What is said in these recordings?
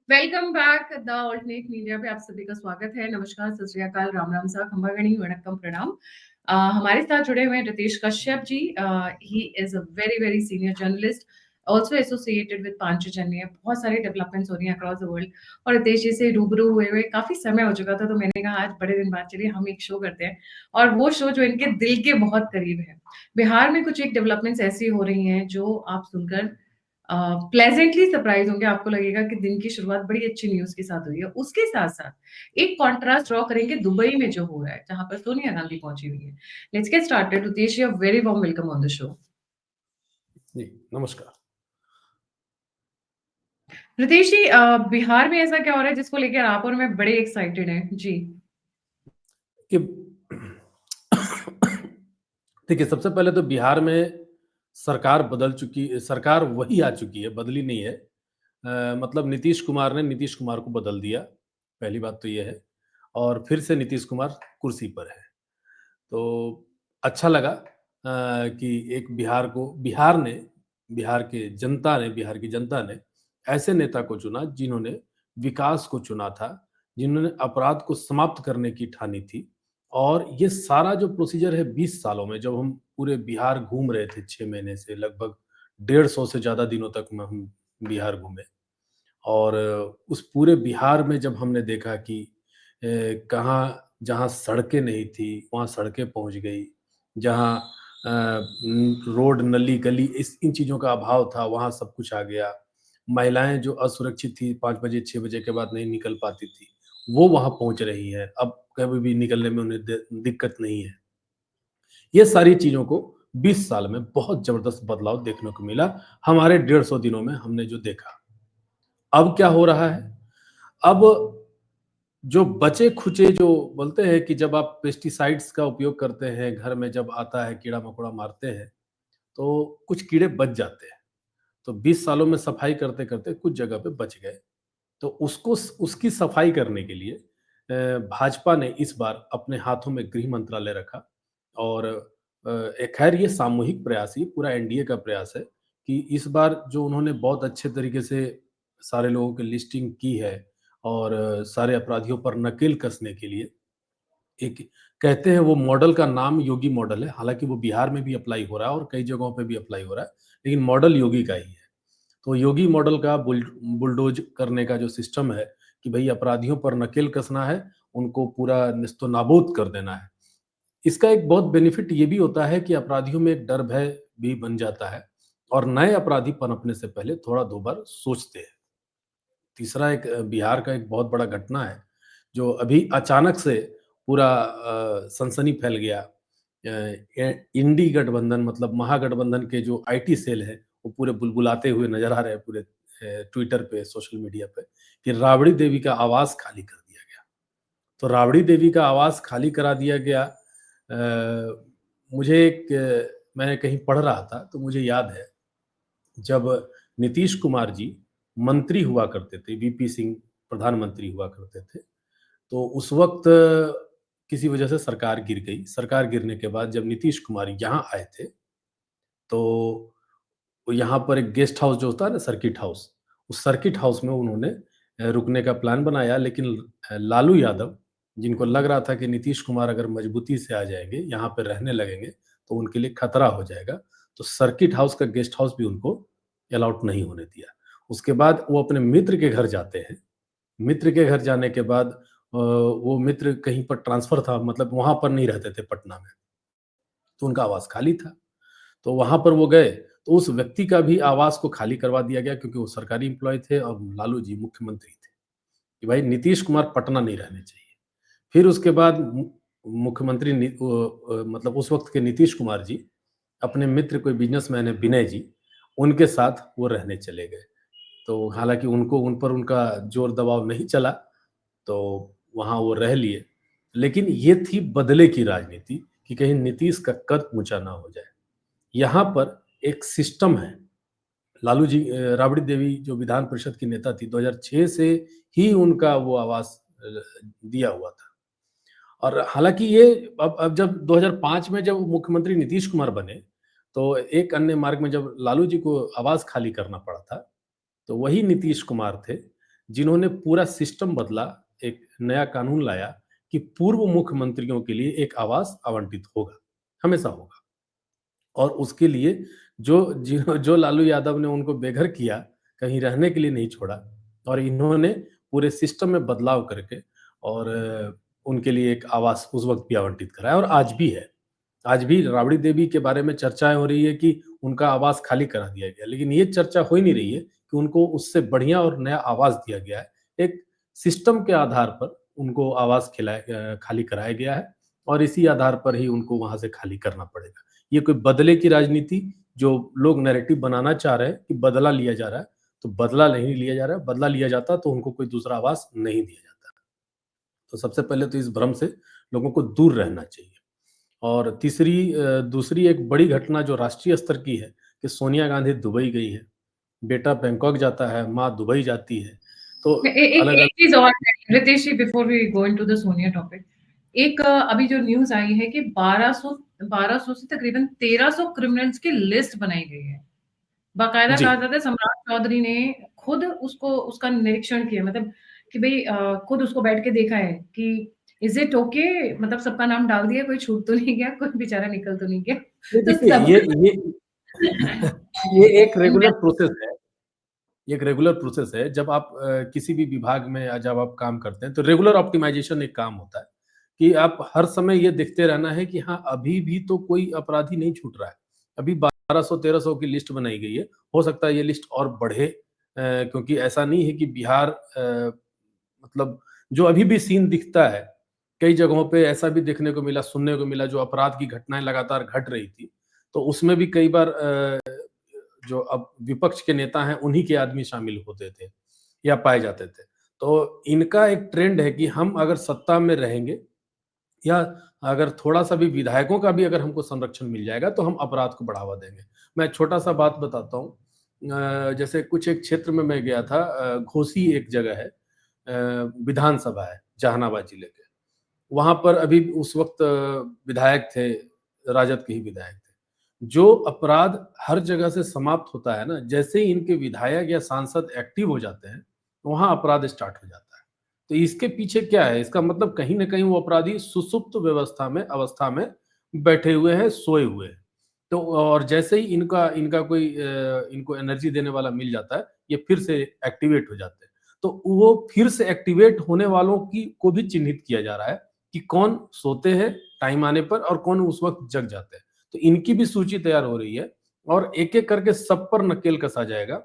Welcome back the alternate media पे आप सभी का स्वागत है। नमस्कार, सत श्री अकाल, राम राम सा, खंबागणी, वणक्कम, प्रणाम। हमारे साथ जुड़े हुए हैं Ritesh Kashyap ji. He is a very very senior journalist, also associated with Panchjanya. बहुत सारी डेवलपमेंट्स हो रही हैं अक्रॉस द वर्ल्ड और रितेश जी से रूबरू हुए हुए काफी समय हो चुका था, तो मैंने कहा आज बड़े दिन बाद चलिए हम एक शो करते हैं, और वो शो जो इनके दिल के बहुत करीब है। बिहार में कुछ एक डेवलपमेंट्स ऐसी हो रही हैं जो आप सुनकर प्लेजेंटली सरप्राइज होंगे। आपको लगेगा कि दिन की शुरुआत बड़ी अच्छी न्यूज के साथ हुई है। उसके साथ साथ एक कॉन्ट्रास्ट ड्रॉ करेंगे दुबई में जो हो रहा है, जहां पर सोनिया गांधी पहुंची हुई है। Let's get started. Ritesh, you are very warm welcome on the show. जी नमस्कार। रितेश जी, बिहार में ऐसा क्या हो रहा है जिसको लेकर आप और मैं बड़े एक्साइटेड हैं जी? कि देखिए, सबसे पहले तो बिहार में सरकार बदल चुकी, सरकार वही आ चुकी है, बदली नहीं है। मतलब नीतीश कुमार ने नीतीश कुमार को बदल दिया, पहली बात तो ये है। और फिर से नीतीश कुमार कुर्सी पर है, तो अच्छा लगा कि एक बिहार की जनता ने ऐसे नेता को चुना जिन्होंने विकास को चुना था, जिन्होंने अपराध को समाप्त करने की ठानी थी। और ये सारा जो प्रोसीजर है 20 सालों में, जब हम पूरे बिहार घूम रहे थे 6 महीने से, लगभग 150 से ज़्यादा दिनों तक में हम बिहार घूमे। और उस पूरे बिहार में जब हमने देखा कि कहाँ जहाँ सड़कें नहीं थी, वहाँ सड़कें पहुँच गई। जहाँ रोड, नली, गली, इस इन चीज़ों का अभाव था, वहाँ सब कुछ आ गया। महिलाएँ जो असुरक्षित थी, 5 बजे, 6 बजे के बाद नहीं निकल पाती थी, वो वहाँ पहुँच रही हैं। अब कभी भी निकलने में उन्हें दिक्कत नहीं है। ये सारी चीज़ों को 20 साल में बहुत ज़बरदस्त बदलाव देखने को मिला। हमारे 150 दिनों में हमने जो देखा। अब क्या हो रहा है? अब जो बचे-खुचे, जो बोलते हैं कि जब आप पेस्टिसाइड्स का उपयोग करते हैं, घर में जब आता है, कीड़ा-मकोड़ा मारते हैं, तो कुछ कीड़े बच जाते हैं। तो 20 सालों में सफाई करते-करते कुछ जगह पे बच गए। तो उसकी सफाई करने के लिए भाजपा ने इस बार अपने हाथों में गृह मंत्रालय रखा। और खैर ये सामूहिक प्रयास, ये पूरा एनडीए का प्रयास है कि इस बार जो उन्होंने बहुत अच्छे तरीके से सारे लोगों की लिस्टिंग की है, और सारे अपराधियों पर नकेल कसने के लिए एक, कहते हैं वो मॉडल का नाम योगी मॉडल है। हालाँकि वो बिहार में भी अप्लाई हो रहा है और कई जगहों पे भी अप्लाई हो रहा है, लेकिन मॉडल योगी का ही है। तो योगी मॉडल का बुलडोज करने का जो सिस्टम है कि भई अपराधियों पर नकेल कसना है, उनको पूरा नेस्तनाबूद कर देना है। इसका एक बहुत बेनिफिट ये भी होता है कि अपराधियों में एक डर भय भी बन जाता है, और नए अपराधी पनपने से पहले थोड़ा 2 बार सोचते हैं। तीसरा एक बिहार का एक बहुत बड़ा घटना है, जो अभी अचानक से पूरा सनसनी फैल गया। इंडी गठबंधन, मतलब महागठबंधन के जो आईटी सेल है, वो पूरे बुलबुलाते हुए नज़र आ रहे हैं पूरे ट्विटर पे, सोशल मीडिया पे, कि राबड़ी देवी का आवास खाली कर दिया गया। तो राबड़ी देवी का आवास खाली करा दिया गया। मुझे मैं कहीं पढ़ रहा था, तो मुझे याद है जब नीतीश कुमार जी मंत्री हुआ करते थे, वीपी सिंह प्रधानमंत्री हुआ करते थे, तो उस वक़्त किसी वजह से सरकार गिर गई। सरकार गिरने के बाद जब नीतीश कुमार यहाँ आए थे, तो यहाँ पर एक गेस्ट हाउस जो होता है ना, सर्किट हाउस, उस सर्किट हाउस में उन्होंने रुकने का प्लान बनाया। लेकिन लालू यादव, जिनको लग रहा था कि नीतीश कुमार अगर मजबूती से आ जाएँगे, यहाँ पे रहने लगेंगे, तो उनके लिए खतरा हो जाएगा। तो सर्किट हाउस का गेस्ट हाउस भी उनको अलाउड नहीं होने दिया। उसके बाद वो अपने मित्र के घर जाते हैं। मित्र के घर जाने के बाद वो मित्र कहीं पर ट्रांसफ़र था, मतलब वहाँ पर नहीं रहते थे पटना में, तो उनका आवास खाली था। तो वहाँ पर वो गए, तो उस व्यक्ति का भी आवास को खाली करवा दिया गया, क्योंकि वो सरकारी एम्प्लॉयी थे और लालू जी मुख्यमंत्री थे, कि भाई नीतीश कुमार पटना नहीं रहने चाहिए। फिर उसके बाद मुख्यमंत्री मतलब उस वक़्त के नीतीश कुमार जी, अपने मित्र कोई बिज़नेसमैन है विनय जी, उनके साथ वो रहने चले गए। तो हालाँकि उनको उन पर उनका ज़ोर दबाव नहीं चला, तो वहाँ वो रह लिए। लेकिन ये थी बदले की राजनीति, कि कहीं नीतीश का कद ऊँचा ना हो जाए। यहाँ पर एक सिस्टम है। लालू जी, राबड़ी देवी जो विधान परिषद की नेता थी, 2006 से ही उनका वो आवास दिया हुआ था। और हालाँकि ये अब जब 2005 में जब मुख्यमंत्री नीतीश कुमार बने, तो एक अन्य मार्ग में जब लालू जी को आवास खाली करना पड़ा था, तो वही नीतीश कुमार थे, जिन्होंने पूरा सिस्टम बदला, एक नया कानून लाया कि पूर्व मुख्यमंत्रियों के लिए एक आवास आवंटित होगा, हमेशा होगा। और उसके लिए जो लालू यादव ने उनको बेघर किया, कहीं रहने के लिए नहीं छोड़ा और इन्होंने पूरे सिस्टम में बदलाव करके और उनके लिए एक आवास उस वक़्त भी आवंटित कराया और आज भी है। आज भी राबड़ी देवी के बारे में चर्चाएँ हो रही है कि उनका आवास खाली करा दिया गया, लेकिन ये चर्चा हो ही नहीं रही है कि उनको उससे बढ़िया और नया आवास दिया गया है। एक सिस्टम के आधार पर उनको आवास खाली कराया गया है और इसी आधार पर ही उनको वहाँ से खाली करना पड़ेगा। ये कोई बदले की राजनीति जो लोग नैरेटिव बनाना चाह रहे हैं कि बदला लिया जा रहा है, तो बदला नहीं लिया जा रहा है, बदला लिया जाता तो उनको कोई दूसरा आवास नहीं दिया जाता। तो सबसे पहले तो इस भ्रम से लोगों को दूर रहना चाहिए। और दूसरी एक बड़ी घटना जो राष्ट्रीय स्तर की है कि सोनिया गांधी दुबई गई है, बेटा बैंकॉक जाता है, माँ दुबई जाती है। तो एक अलग-अलग एक चीज़ और है, Ritesh ji, before we go into the Sonia topic, एक अभी जो न्यूज़ आई है कि 1200 से तकरीबन 1300 क्रिमिनल्स की लिस्ट बनाई गई है। बाकायदा जी। कहा जाता है सम्राट चौधरी ने खुद उसका निरीक्षण किया, मतलब कि भई खुद उसको बैठ के देखा है कि इज़ इट ओके, मतलब सबका नाम डाल दिया, कोई छूट तो नहीं गया, कोई बेचारा निकल तो नहीं गया। ये तो देखिए सब ये ये एक रेगुलर प्रोसेस है। ये एक रेगुलर प्रोसेस है। जब आप किसी भी विभाग में या जब आप काम करते हैं, तो रेगुलर ऑप्टिमाइज़ेशन एक काम होता है, कि आप हर समय ये देखते रहना है कि हाँ, अभी भी तो कोई अपराधी नहीं छूट रहा है। अभी 1200-1300 की लिस्ट बनाई गई है। हो सकता है ये लिस्ट और बढ़े क्योंकि ऐसा नहीं है कि बिहार मतलब जो अभी भी सीन दिखता है, कई जगहों पे ऐसा भी देखने को मिला, सुनने को मिला जो अपराध की घटनाएँ लगातार घट रही थी, तो उसमें भी कई बार जो अब विपक्ष के नेता हैं, उन्हीं के आदमी शामिल होते थे या पाए जाते थे। तो इनका एक ट्रेंड है कि हम अगर सत्ता में रहेंगे या अगर थोड़ा-सा भी विधायकों का भी अगर हमको संरक्षण मिल जाएगा, तो हम अपराध को बढ़ावा देंगे। मैं छोटा-सा बात बताता हूँ। जैसे कुछ एक क्षेत्र में मैं गया था घोसी एक जगह है विधानसभा है, जहानाबाद जिले के। वहाँ पर अभी उस वक़्त विधायक थे, राजद के ही विधायक थे। जो अपराध हर जगह से समाप्त होता है ना, जैसे ही इनके विधायक या सांसद एक्टिव हो जाते हैं, वहाँ अपराध स्टार्ट हो जाता है। तो इसके पीछे क्या है? इसका मतलब कहीं न कहीं वो अपराधी सुषुप्त अवस्था में बैठे हुए हैं, सोए हुए हैं। तो और जैसे ही इनका इनका कोई इनको एनर्जी देने वाला मिल जाता है, ये फिर से एक्टिवेट हो जाते हैं। तो वो फिर से एक्टिवेट होने वालों की को भी चिन्हित किया जा रहा है कि कौन सोते हैं टाइम आने पर और कौन उस वक़्त जग जाते हैं। तो इनकी भी सूची तैयार हो रही है और एक-एक करके सब पर नकेल कसा जाएगा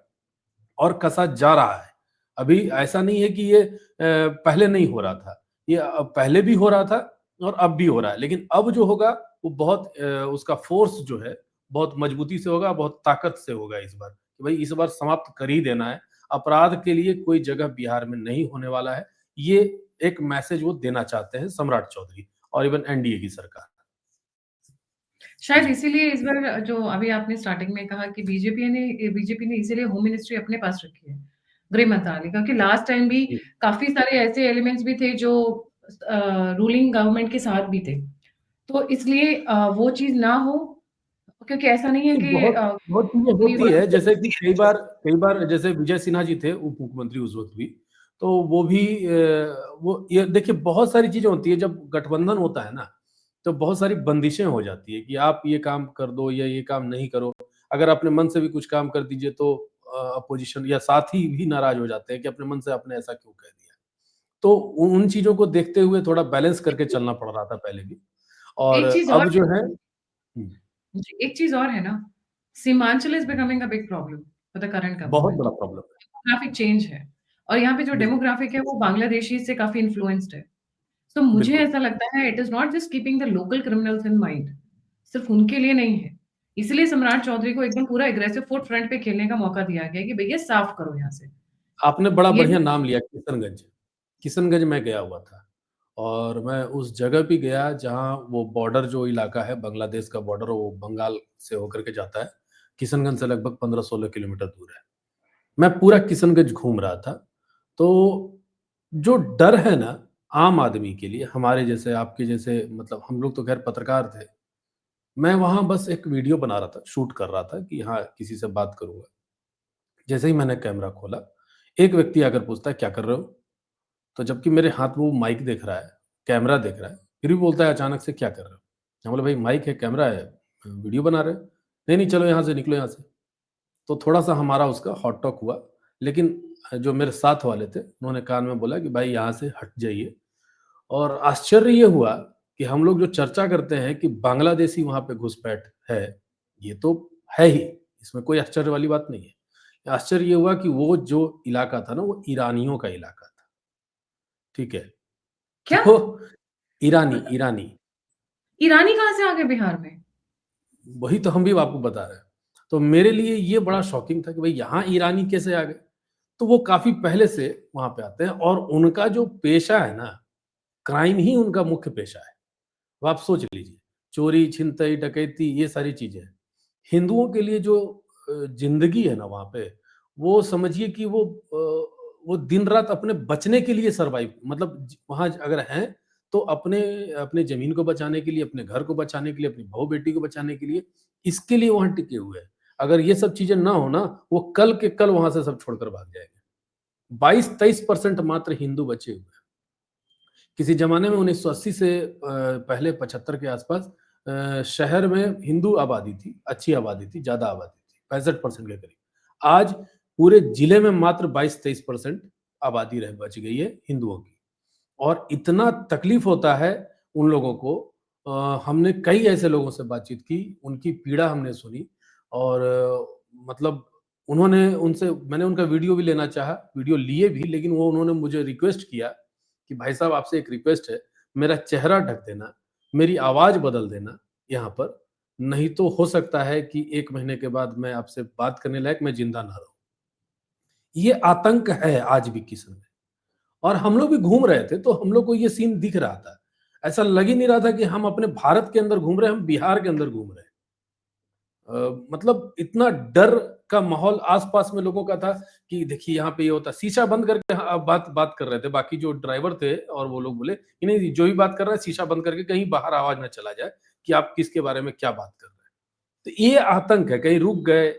और कसा जा रहा है। अभी ऐसा नहीं है कि ये पहले नहीं हो रहा था। ये पहले भी हो रहा था और अब भी हो रहा है। लेकिन अब जो होगा वो बहुत उसका फ़ोर्स जो है बहुत मजबूती से होगा, बहुत ताकत से होगा इस बार। कि भई इस बार समाप्त कर ही देना है। अपराध के लिए कोई जगह बिहार में नहीं होने वाला है। ये एक मैसेज वो देना चाहते हैं सम्राट चौधरी और इवन एनडीए की सरकार। शायद जी। इसीलिए इस बार जो अभी आपने स्टार्टिंग में कहा कि बीजेपी ने इसीलिए होम मिनिस्ट्री अपने पास रखी है, गृह मंत्रालय, क्योंकि लास्ट टाइम भी जी। काफ़ी सारे ऐसे एलिमेंट्स भी थे जो रूलिंग गवर्नमेंट के साथ भी थे। तो इसलिए वो चीज़ ना हो, क्योंकि ऐसा नहीं है नहीं, कि बहुत बहुत चीज़ें होती है, न्यूज़ जैसे कि कई बार जैसे विजय सिन्हा जी थे उप मुख्यमंत्री उस वक़्त भी, तो वो भी वो ये देखिए बहुत सारी चीज़ें होती हैं जब गठबंधन होता है ना, तो बहुत सारी बंदिशें हो जाती है कि आप ये काम कर दो या ये काम नहीं करो। अगर अपने मन से भी कुछ काम कर दीजिए तो अपोज़िशन या साथी भी नाराज़ हो जाते हैं कि अपने मन से आपने ऐसा क्यों कह दिया। तो उ उन चीज़ों को देखते हुए थोड़ा बैलेंस करके चलना पड़ रहा था पहले भी और एक चीज़ और अब जो है हुँ, जी, एक चीज़ और है ना, Seemanchal is becoming a big problem for the current बहुत गवर्नमेंट। बड़ा प्रॉब्लम है। डेमोग्राफिक चेंज है और यहाँ पे जो बिल्कुल, डेमोग्राफिक है वो बांग्लादेशी से काफ़ी इन्फ्लुएंस्ड है। तो मुझे बिल्कुल। ऐसा लगता है it is not just keeping the local criminals in mind, सिर्फ़ उनके लिए नहीं है। इसलिए सम्राट चौधरी को एकदम पूरा एग्रेसिव फुट फ्रंट पे खेलने का मौका दिया गया है कि भैया साफ करो यहाँ से। आपने बड़ा ये बढ़िया नाम लिया किशनगंज। किशनगंज मैं गया हुआ था और मैं उस जगह भी गया जहाँ वो बॉर्डर जो इलाका है बांग्लादेश का बॉर्डर वो बंगाल से होकर के जाता है। किशनगंज से लगभग 15-16 किलोमीटर दूर है। मैं पूरा किशनगंज घूम रहा था। तो जो डर है ना आम आदमी के लिए हमारे जैसे आपके जैसे मतलब हम लोग तो ख़ैर पत्रकार थे। मैं वहाँ बस एक वीडियो बना रहा था, शूट कर रहा था कि हाँ, किसी से बात करूँगा। जैसे ही मैंने कैमरा खोला, एक व्यक्ति आकर पूछता है, "क्या कर रहे हो?" तो जबकि मेरे हाथ में वो माइक दिख रहा है, कैमरा दिख रहा है, फिर भी बोलता है अचानक से, "क्या कर रहे हो?" मैं बोला, "भाई माइक है, कैमरा है, वीडियो बना रहे हैं।" "नहीं, नहीं, चलो यहाँ से निकलो यहाँ से।" तो थोड़ा-सा हमारा उसका हॉट टॉक हुआ, लेकिन जो मेरे साथ वाले थे, उन्होंने कान में बोला कि, "भाई यहाँ से हट जाइए।" और आश्चर्य ये हुआ कि हम लोग जो चर्चा करते हैं कि बांग्लादेशी वहाँ पे घुसपैठ है, ये तो है ही, इसमें कोई आश्चर्य वाली बात नहीं है। आश्चर्य ये हुआ कि वो जो इलाका था ना, वो ईरानियों का इलाका था, ठीक है? क्या? तो ईरानी ईरानी, ईरानी कहाँ से आ गए बिहार में? वही तो हम भी आपको बता रहे हैं। तो मेरे लिए ये बड़ा शॉकिंग था कि भई यहाँ ईरानी कैसे आ गए? तो वो काफ़ी पहले से वहाँ पे आते हैं और उनका जो पेशा है ना, क्राइम ही उनका मुख्य पेशा है। अब आप सोच लीजिए, चोरी, छिनतई, डकैती ये सारी चीज़ें हैं। हिंदुओं के लिए जो ज़िंदगी है ना वहाँ पे, वो समझिए कि वो दिन-रात अपने बचने के लिए सर्वाइव मतलब वहाँ अगर हैं, तो अपने अपने ज़मीन को बचाने के लिए, अपने घर को बचाने के लिए, अपनी बहू-बेटी को बचाने के लिए, इसके लिए वहाँ टिके हुए हैं। अगर ये सब चीज़ें ना हो ना, वो कल के कल वहाँ से सब छोड़कर भाग जाएँगे। 22-23% मात्र हिंदू बचे हुए हैं। किसी ज़माने में 1980 से पहले 75 के आसपास शहर में हिंदू आबादी थी, अच्छी आबादी थी, ज़्यादा आबादी थी, 65% के करीब। आज पूरे जिले में मात्र 22-23% आबादी रह बच गई है हिंदुओं की और इतना तकलीफ़ होता है उन लोगों को हमने कई ऐसे लोगों से बातचीत की, उनकी पीड़ा हमने सुनी और मतलब मैंने उनका वीडियो भी लेना चाहा, वीडियो लिए भी लेकिन वो उन्होंने मुझे रिक्वेस्ट किया कि भाई साहब आपसे एक रिक्वेस्ट है, मेरा चेहरा ढक देना, मेरी आवाज़ बदल देना यहाँ पर, नहीं तो हो सकता है कि 1 महीने के बाद मैं आपसे बात करने लायक मैं ज़िंदा ना रहूँ। ये आतंक है आज भी किस्म में और हम लोग भी घूम रहे थे, तो हम लोग को ये सीन दिख रहा था। ऐसा लग ही नहीं रहा था कि हम अपने भारत के अंदर घूम रहे हैं, हम बिहार के अंदर घूम रहे हैं। मतलब इतना डर का माहौल आस-पास में लोगों का था कि देखिए यहाँ पे ये होता है। शीशा बंद करके बात बात कर रहे थे। बाकी जो ड्राइवर थे और वो लोग बोले कि नहीं जो भी बात कर रहा है शीशा बंद करके कहीं बाहर आवाज़ ना चला जाए कि आप किसके बारे में क्या बात कर रहे हैं। तो ये आतंक है, कहीं रुक गए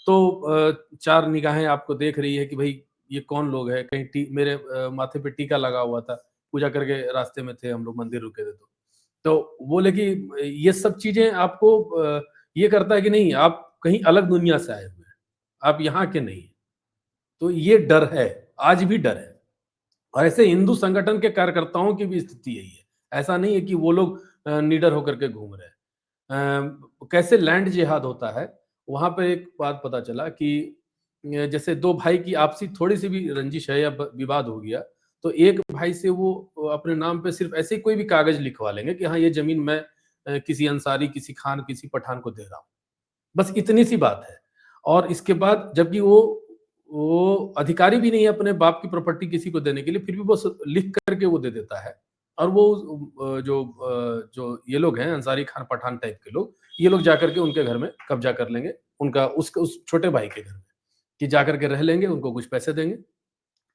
तो 4 निगाहें आपको देख रही है कि भई ये कौन लोग हैं? कहीं मेरे माथे पे टीका लगा हुआ था, पूजा करके रास्ते में थे हम लोग मंदिर रुके थे तो। तो बोले कि ये सब चीज़ें आपको ये करता है कि नहीं आप कहीं अलग दुनिया से आए हुए हैं, आप यहाँ के नहीं हैं। तो ये डर है, आज भी डर है और ऐसे हिंदू संगठन के कार्यकर्ताओं की भी स्थिति यही है। ऐसा नहीं है कि वो लोग निडर होकर के घूम रहे हैं। कैसे लैंड जिहाद होता है, वहाँ पे एक बात पता चला कि जैसे 2 भाई की आपसी थोड़ी-सी भी रंजिश है या विवाद हो गया, तो एक भाई से वो अपने नाम पे सिर्फ़ ऐसे ही कोई भी कागज़ लिखवा लेंगे कि हाँ, ये ज़मीन मैं किसी अंसारी, किसी खान, किसी पठान को दे रहा हूँ। बस इतनी सी बात है और इसके बाद जबकि वो अधिकारी भी नहीं है अपने बाप की प्रॉपर्टी किसी को देने के लिए, फिर भी वो लिख करके वो दे देता है और वो जो ये लोग हैं अंसारी खान पठान टाइप के लोग, ये लोग जाकर के उनके घर में कब्जा कर लेंगे, उनका उस छोटे भाई के घर में, कि जाकर के रह लेंगे, उनको कुछ पैसे देंगे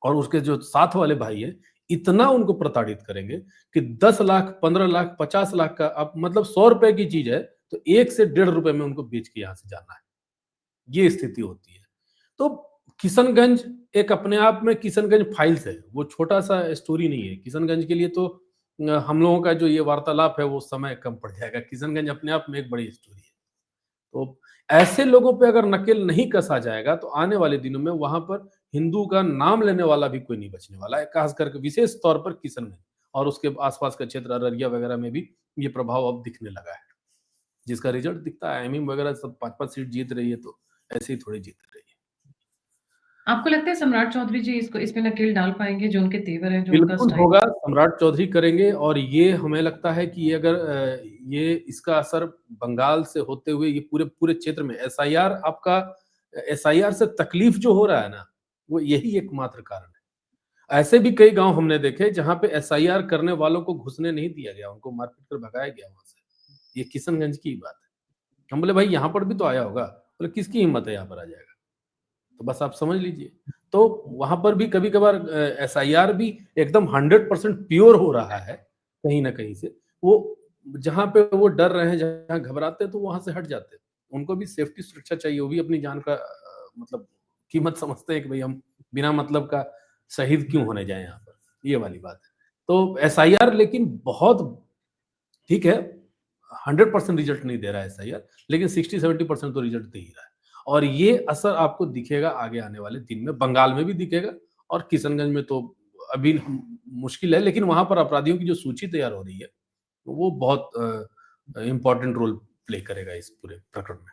और उसके जो साथ वाले भाई हैं, इतना उनको प्रताड़ित करेंगे कि 10 लाख, 15 लाख, 50 लाख का अब मतलब ₹100 की चीज़ है, तो 1 से डेढ़ रुपए में उनको बेच के यहाँ से जाना है। ये स्थिति होती है। तो किशनगंज एक अपने आप में किशनगंज फाइल्स है, वो छोटा-सा स्टोरी नहीं है। किशनगंज के लिए तो हम लोगों का जो ये वार्तालाप है, वो समय कम पड़ जाएगा। किशनगंज अपने आप में एक बड़ी स्टोरी है। तो ऐसे लोगों पे अगर नकेल नहीं कसा जाएगा, तो आने वाले दिनों में वहाँ पर हिंदू का नाम लेने वाला भी कोई नहीं बचने वाला है, खास करके विशेष तौर पर किशनगंज और उसके आस-पास का क्षेत्र अररिया वगैरह में भी ये प्रभाव अब दिखने लगा है। जिसका रिजल्ट दिखता है, एमिम वगैरह सब 5-5 सीट जीत रही है, तो ऐसे ही थोड़ी जीत रही है। आपको लगता है सम्राट चौधरी जी इसको इसमें नकेल डाल पाएँगे, जो उनके तेवर हैं, जो उनका बिल्कुल स्टाइल होगा, सम्राट चौधरी करेंगे और ये हमें लगता है कि ये अगर ये इसका असर बंगाल से होते हुए ये पूरे पूरे क्षेत्र में एसआईआर आपका एसआईआर से तकलीफ जो हो रहा है ना, वो यही एकमात्र कारण है। ऐसे भी कई गाँव हमने देखे जहाँ पे एसआईआर करने वालों को घुसने नहीं दिया गया, उनको मार-पीट कर भगाया गया वहाँ से। ये किशनगंज की ही बात है। हम बोले भाई यहाँ पर भी तो आया होगा, बोले किसकी हिम्मत है यहाँ पर आ जाएगा? तो बस आप समझ लीजिए। तो वहाँ पर भी कभी-कभार एसआईआर भी एकदम 100% प्योर हो रहा है, कहीं न कहीं से। वो जहाँ पे वो डर रहे हैं, जहाँ घबराते हैं, तो वहाँ से हट जाते हैं। उनको भी सेफ्टी सुरक्षा चाहिए, वो भी अपनी जान का मतलब कीमत समझते हैं कि भई हम बिना मतलब का शहीद क्यों होने जाए यहाँ पर, ये वाली बात है। तो एसआईआर लेकिन बहुत ठीक है, 100% रिजल्ट नहीं दे रहा है एसआईआर, लेकिन 60-70% तो रिजल्ट दे ही रहा है। और ये असर आपको दिखेगा आगे आने वाले दिन में, बंगाल में भी दिखेगा और किशनगंज में तो अभी मुश्किल है, लेकिन वहाँ पर अपराधियों की जो सूची तैयार हो रही है, वो बहुत इम्पोर्टेंट रोल प्ले करेगा इस पूरे प्रकरण में।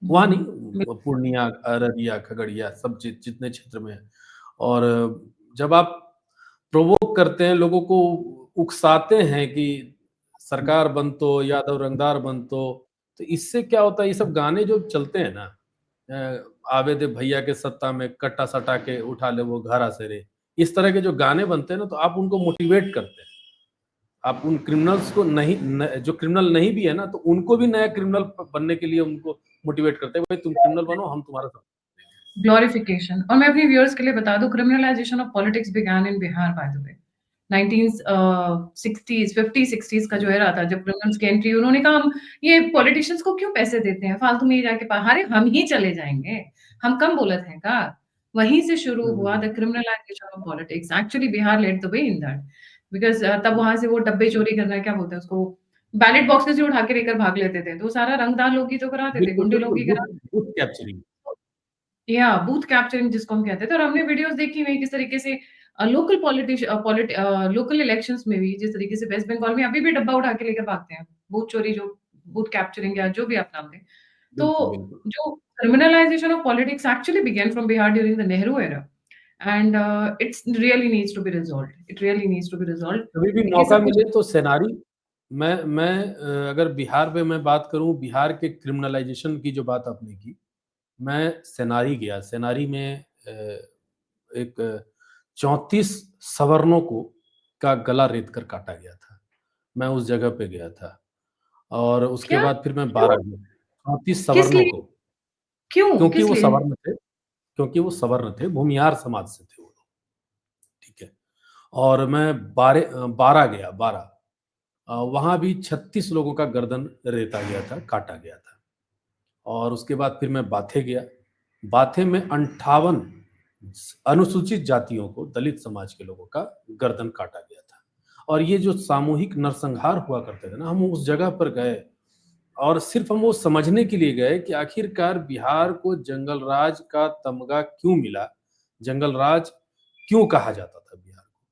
वहाँ बिल नहीं, पूर्णिया, अररिया, खगड़िया सब जितने क्षेत्र में है। और जब आप प्रोवोक करते हैं, लोगों को उकसाते हैं कि सरकार बन तो, यादव रंगदार बन तो इससे क्या होता है, ये सब गाने जो चलते हैं ना, आवे दे भैया के सत्ता में, कट्टा सटा के उठा ले वो घरा से रे, इस तरह के जो गाने बनते हैं ना, तो आप उनको मोटिवेट करते हैं। आप उन क्रिमिनल्स को नहीं जो क्रिमिनल नहीं भी है ना, तो उनको भी नया क्रिमिनल बनने के लिए उनको मोटिवेट करते हैं, भाई तुम क्रिमिनल बनो, हम तुम्हारा साथ देंगे। ग्लोरिफिकेशन। और मैं अपने व्यूअर्स के लिए बता दूं, criminalisation of politics began in Bihar by the way. 1960s 50 60s का जो एरा था, जब क्रिमिनल्स की एंट्री, उन्होंने कहा हम ये पॉलिटिशियंस को क्यों पैसे देते हैं, फालतू में ही जाके अरे हम ही चले जाएंगे, हम कम बोलत हैं का। वहीं से शुरू हुआ the criminalisation of politics. Actually Bihar led the way in that, because तब वहां से वो डब्बे चोरी करना, क्या बोलते हैं उसको, बैलेट बॉक्सेस जो उठा के लेकर भाग लेते थे, तो वो सारा रंगदार लोग ही तो कराते थे, बिल्कुल, गुंडे लोग बिल्कुल, ही बूथ कराते थे। Booth capturing. या बूथ कैप्चरिंग जिसको हम कहते थे। और हमने वीडियोस देखी हुई किस तरीके से लोकल इलेक्शंस में भी, जिस तरीके से वेस्ट बंगाल में अभी भी डब्बा उठा के लेकर भागते हैं, बूथ चोरी, जो बूथ कैप्चरिंग या जो भी आप नाम दें। तो बिल्कुल, बिल्कुल। जो criminalisation of politics actually began from Bihar during the Nehru era, and it's really needs to be resolved, it really needs to be resolved. कभी भी देखिए मौका सब कुछ। मिले तो सेनारी, मैं अगर बिहार में मैं बात करूँ, बिहार के क्रिमिनलाइजेशन की जो बात आपने की, मैं सेनारी गया। सेनारी में एक 34 सवर्णों को का गला रेत कर काटा गया था। मैं उस जगह पे गया था और उसके क्या? बाद फिर मैं क्यों? 12 गया। 34 किस सवर्णों लिए? को, क्यों? क्योंकि किस वो लिए? सवर्ण थे, क्योंकि वो सवर्ण थे, भूमियार समाज से थे वो लोग, ठीक है। और मैं 12 गया, 12। वहाँ भी 36 लोगों का गर्दन रेता गया था, काटा गया था। और उसके बाद फिर मैं बाथे गया। बाथे में 58 अनुसूचित जातियों को, दलित समाज के लोगों का गर्दन काटा गया था। और ये जो सामूहिक नरसंहार हुआ करते थे ना, हम उस जगह पर गए और सिर्फ हम वो समझने के लिए गए कि आखिरकार बिहार को जंगल राज का तमगा क्यों मिला, जंगल राज क्यों कहा जाता था बिहार को।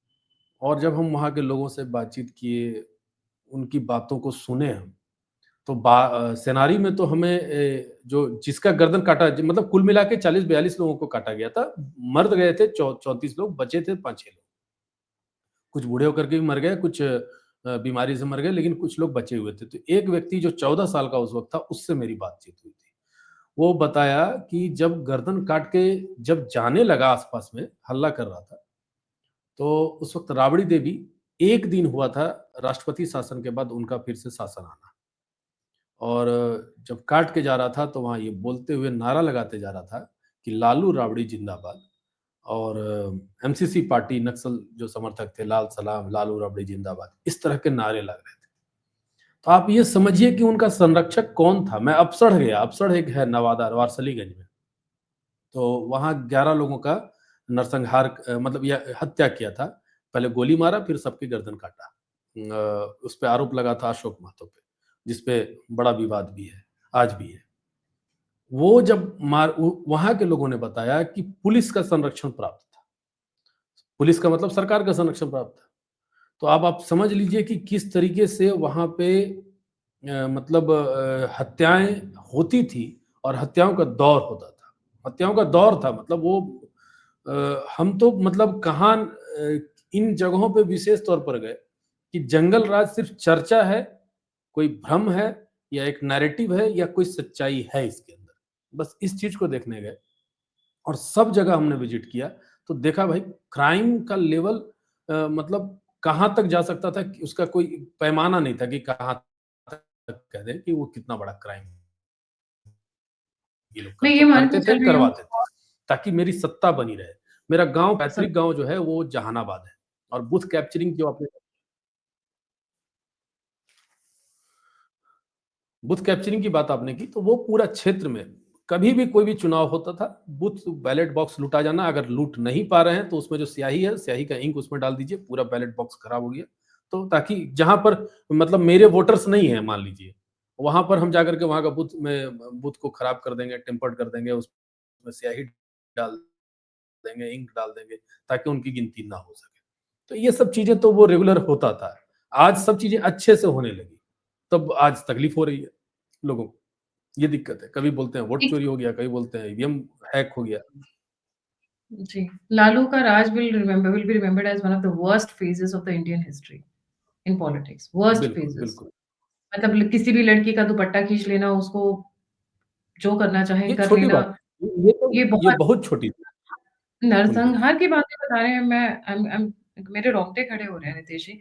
और जब हम वहाँ के लोगों से बातचीत किए, उनकी बातों को सुने हम, तो सेनारी में तो हमें जो जिसका गर्दन काटा, मतलब कुल मिला के 40-42 लोगों को काटा गया था। मर्द गए थे 34 लोग, बचे थे 5-6 लोग। कुछ बूढ़े होकर के भी मर गए, कुछ बीमारी से मर गए, लेकिन कुछ लोग बचे हुए थे। तो एक व्यक्ति जो 14 साल का उस वक़्त था, उससे मेरी बातचीत हुई थी। वो बताया कि जब गर्दन काट के जब जाने लगा, आस-पास में हल्ला कर रहा था, तो उस वक़्त राबड़ी देवी, 1 दिन हुआ था राष्ट्रपति शासन के बाद उनका फिर से शासन आना। और जब काट के जा रहा था, तो वहाँ ये बोलते हुए नारा लगाते जा रहा था कि लालू राबड़ी जिंदाबाद। और एमसीसी पार्टी, नक्सल जो समर्थक थे, लाल सलाम, लालू राबड़ी जिंदाबाद, इस तरह के नारे लग रहे थे। तो आप ये समझिए कि उनका संरक्षक कौन था। मैं अपसड़ गया, अपसड़ एक है नवादा, वारसलीगंज में। तो वहाँ 11 लोगों का नरसंहार, मतलब या हत्या किया था। पहले गोली मारा, फिर सबकी गर्दन काटा। उस पे आरोप लगा था अशोक महतो पे, जिस पे बड़ा विवाद भी है, आज भी है। वो जब वहाँ के लोगों ने बताया कि पुलिस का संरक्षण प्राप्त था। पुलिस का मतलब सरकार का संरक्षण प्राप्त था। तो अब आप समझ लीजिए कि किस तरीके से वहाँ पे मतलब हत्याएँ होती थी और हत्याओं का दौर होता था। हत्याओं का दौर था, मतलब वो हम तो मतलब कहाँ इन जगहों पे विशेष तौर पर गए कि जंगल राज सिर्फ़ चर्चा है, कोई भ्रम है, या एक नैरेटिव है, या कोई सच्चाई है इसके अंदर। बस इस चीज़ को देखने गए और सब जगह हमने विज़िट किया, तो देखा भाई क्राइम का लेवल मतलब कहाँ तक जा सकता था कि उसका कोई पैमाना नहीं था कि कहाँ तक कह दें कि वो कितना बड़ा क्राइम ये लोग मैं ये करते मानकर थे, चल रही हूँ। करवाते थे, ताकि मेरी सत्ता बनी रहे। मेरा गाँव, सब पैतृक गाँव जो है वो जहानाबाद है। और बूथ कैप्चरिंग जो आपने बूथ कैप्चरिंग की बात आपने की, तो वो पूरा क्षेत्र में कभी भी कोई भी चुनाव होता था, बूथ बैलेट बॉक्स लुटा जाना, अगर लूट नहीं पा रहे हैं तो उसमें जो स्याही है, स्याही का इंक उसमें डाल दीजिए, पूरा बैलेट बॉक्स खराब हो गया। तो ताकि जहाँ पर मतलब मेरे वोटर्स नहीं हैं मान लीजिए, वहाँ पर हम जाकर के वहाँ का बूथ को खराब कर देंगे, टेम्पर्ड कर देंगे, उसमें स्याही डाल देंगे, इंक डाल देंगे, ताकि उनकी गिनती ना हो सके। तो ये सब चीज़ें तो वो रेगुलर होता था। आज सब चीज़ें अच्छे से होने लगी, तब आज तकलीफ हो रही है लोगों को। ये दिक्कत है। कभी बोलते हैं वोट एक चोरी हो गया, कभी बोलते हैं ईवीएम हैक हो गया। जी, लालू का राज will be remembered as one of the worst phases of the Indian history in politics, worst बिल्कुल, फेजेस। बिल्कुल। मतलब किसी भी लड़की का दुपट्टा खींच लेना, उसको जो करना चाहे ये कर छोटी लेना, बात है। ये ये बहुत बहुत छोटी थी उनके लिए। नरसंहार की बातें बता रहे हैं। मेरे रोंगटे खड़े हो रहे हैं नितेश जी।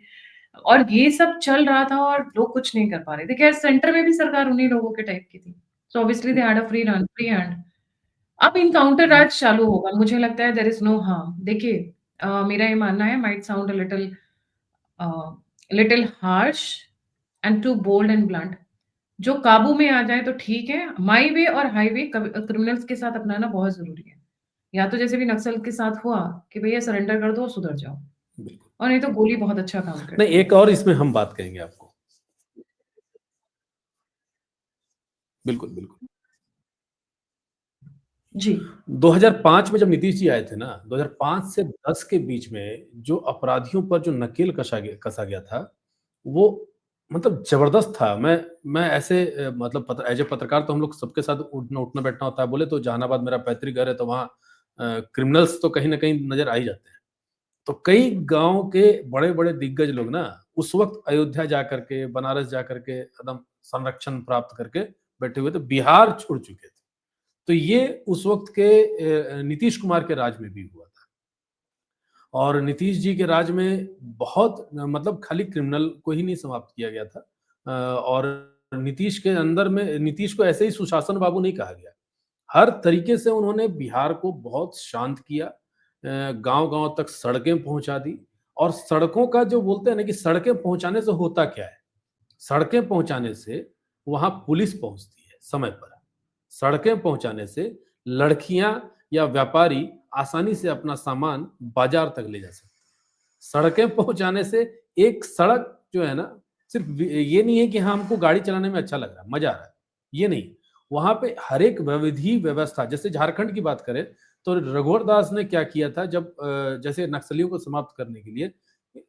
और ये सब चल रहा था और लोग कुछ नहीं कर पा रहे थे। खैर सेंटर में भी सरकार उन्हीं लोगों के टाइप की थी। So obviously they had a free hand. अब इनकाउंटर राज चालू होगा। मुझे लगता है देयर इज़ नो हार्म। देखिए मेरा ये मानना है, might sound a a, little harsh and too bold and blunt. जो काबू में आ जाए तो ठीक है। माई वे और हाईवे क्रिमिनल्स के साथ अपनाना बहुत ज़रूरी है। या तो जैसे भी नक्सल के साथ हुआ कि भैया सरेंडर कर दो और सुधर जाओ, बिल्कुल। और नहीं तो गोली बहुत अच्छा काम नहीं, करती है। एक और इसमें हम बात कहेंगे आपको। बिल्कुल, बिल्कुल। जी। 2005 में जब नीतीश जी आए थे ना, 2005 से 10 के बीच में जो अपराधियों पर जो नकेल कसा गया था, वो मतलब ज़बरदस्त था। मैं ऐसे मतलब एज़ ए पत्रकार तो हम लोग सबके साथ उठना-बैठना होता है। बोले तो जहानाबाद मेरा पैतृक घर है, तो वहाँ क्रिमिनल्स तो कहीं न कहीं नज़र आ ही जाते हैं। तो कई गाँव के बड़े-बड़े दिग्गज लोग ना, उस वक़्त अयोध्या जाकर के, बनारस जाकर के एकदम संरक्षण प्राप्त करके बैठे हुए थे, बिहार छोड़ चुके थे। तो ये उस वक़्त के नीतीश कुमार के राज में भी हुआ था। और नीतीश जी के राज में बहुत मतलब खाली क्रिमिनल को ही नहीं समाप्त किया गया था। और नीतीश के अंदर में नीतीश को ऐसे ही सुशासन बाबू नहीं कहा गया। हर तरीके से उन्होंने बिहार को बहुत शांत किया। गाँव-गाँव तक सड़कें पहुँचा दी और सड़कों का जो बोलते हैं ना कि सड़कें पहुँचाने से होता क्या है? सड़कें पहुँचाने से वहाँ पुलिस पहुँचती है समय पर। सड़कें पहुँचाने से लड़कियाँ या व्यापारी आसानी से अपना सामान बाज़ार तक ले जा सकते हैं। सड़कें पहुँचाने से एक सड़क जो है ना, सिर्फ़ ये नहीं है कि हाँ, हमको गाड़ी चलाने में अच्छा लग रहा है, मज़ा आ रहा है, ये नहीं। वहाँ पे हर एक विधि व्यवस्था जैसे झारखंड की बात करें, तो रघुवर दास ने क्या किया था जब जैसे नक्सलियों को समाप्त करने के लिए,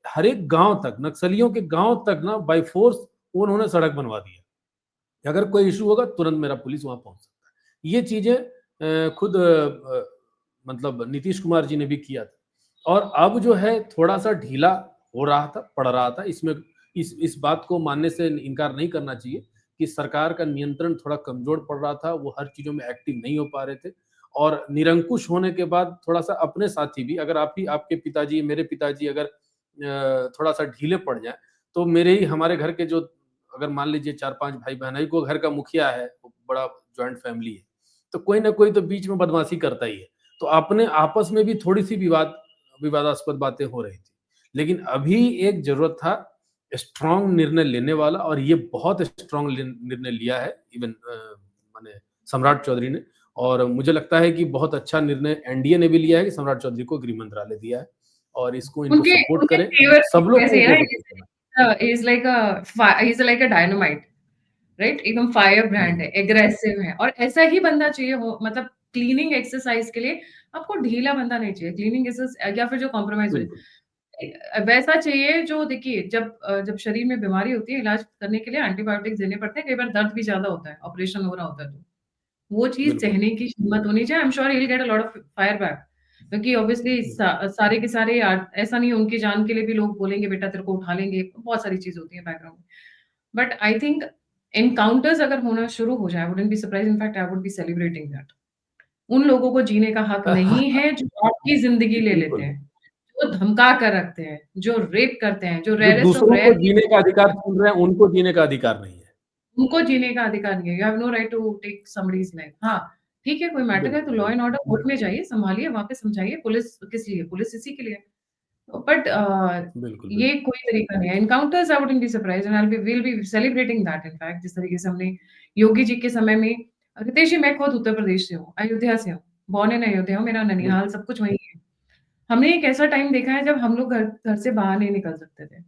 हर एक गाँव तक, नक्सलियों के गाँव तक ना बाय फ़ोर्स उन्होंने सड़क बनवा दी है। अगर कोई इश्यू होगा तुरंत मेरा पुलिस वहाँ पहुँच सकता है। ये चीज़ें खुद मतलब नीतीश कुमार जी ने भी किया था और अब जो है थोड़ा-सा ढीला हो रहा था, पड़ रहा था। इसमें इस बात को मानने से इनकार नहीं करना चाहिए कि सरकार का नियंत्रण थोड़ा कमज़ोर पड़ रहा था, वो हर चीज़ों में एक्टिव नहीं हो पा रहे थे और निरंकुश होने के बाद थोड़ा-सा अपने साथी भी अगर आप ही आपके पिताजी, मेरे पिताजी अगर थोड़ा-सा ढीले पड़ जाएँ, तो मेरे ही हमारे घर के जो अगर मान लीजिए 4-5 भाई-बहन है, एक वो घर का मुखिया है, वो बड़ा जॉइंट फैमिली है, तो कोई ना कोई तो बीच में बदमाशी करता ही है। तो अपने आपस में भी थोड़ी-सी विवादास्पद बातें हो रही थी। लेकिन अभी एक ज़रूरत था स्ट्रॉन्ग निर्णय लेने वाला और ये बहुत स्ट्रॉन्ग निर्णय लिया है इवन माने सम्राट चौधरी ने और मुझे लगता है कि बहुत अच्छा निर्णय एनडीए ने भी लिया है कि सम्राट चौधरी को गृह मंत्रालय दिया है और इसको इनको उनके सपोर्ट उनके करें। तेवर सब लोग को कैसे है इसमें सपोर्ट करना ना, he is like a dynamite, right? एकदम फायर ब्रांड है, हुँ, एग्रेसिव है और ऐसा ही बंदा चाहिए हो। मतलब क्लीनिंग एक्सरसाइज के लिए आपको ढीला बंदा नहीं चाहिए। क्लीनिंग एक्सरसाइज या फिर जो कॉम्प्रोमाइज़ हुए। बिल्कुल, वैसा चाहिए जो देखिए जब शरीर में बीमारी होती है, इलाज करने के लिए एंटीबायोटिक्स देने पड़ते हैं, कई बार दर्द भी ज़्यादा होता है, ऑपरेशन हो रहा होता है तो। वो चीज़ बिल्कुल। सहने की हिम्मत होनी चाहिए। I am sure he will get a lot of fire back, क्योंकि ऑब्वियसली हुँ, सारे के सारे ऐसा नहीं है, उनकी जान के लिए भी लोग बोलेंगे बेटा तेरे को उठा लेंगे, बहुत सारी चीज़ होती है बैकग्राउंड में। बट आई थिंक एनकाउंटर्स अगर होना शुरू हो जाए, आई wouldn't be surprised, in fact I would be celebrating that. उन लोगों को जीने का हक हाँ, नहीं है जो आपकी ज़िंदगी ले लेते बिल्कुल। हैं, जो धमका कर रखते हैं, जो रेप करते हैं, जो जो रेयरेस्ट ऑफ दूसरों को रेयर जीने का अधिकार छीन रहे हैं, उनको जीने का अधिकार नहीं है। उनको जीने का अधिकार नहीं है। You have no right to take somebody's life. हाँ, ठीक है, कोई मैटर है तो बिल्कुल, लॉ एंड बिल्कुल। ऑर्डर कोर्ट में जाइए, सँभालिए, वहाँ पे समझाइए। पुलिस किस लिए? पुलिस इसी के लिए है। बट बिल्कुल, ये बिल्कुल। कोई तरीका नहीं है। Encounters I wouldn't be surprised and I will be celebrating that in fact, जिस तरीके से हमने योगी जी के समय में रितेश जी, मैं खुद उत्तर प्रदेश से हूँ, अयोध्या से हूँ, बॉर्न इन अयोध्या हूँ, मेरा ननिहाल सब कुछ वहीं है। हमने एक ऐसा टाइम देखा है जब हम लोग घर से बाहर नहीं निकल सकते थे,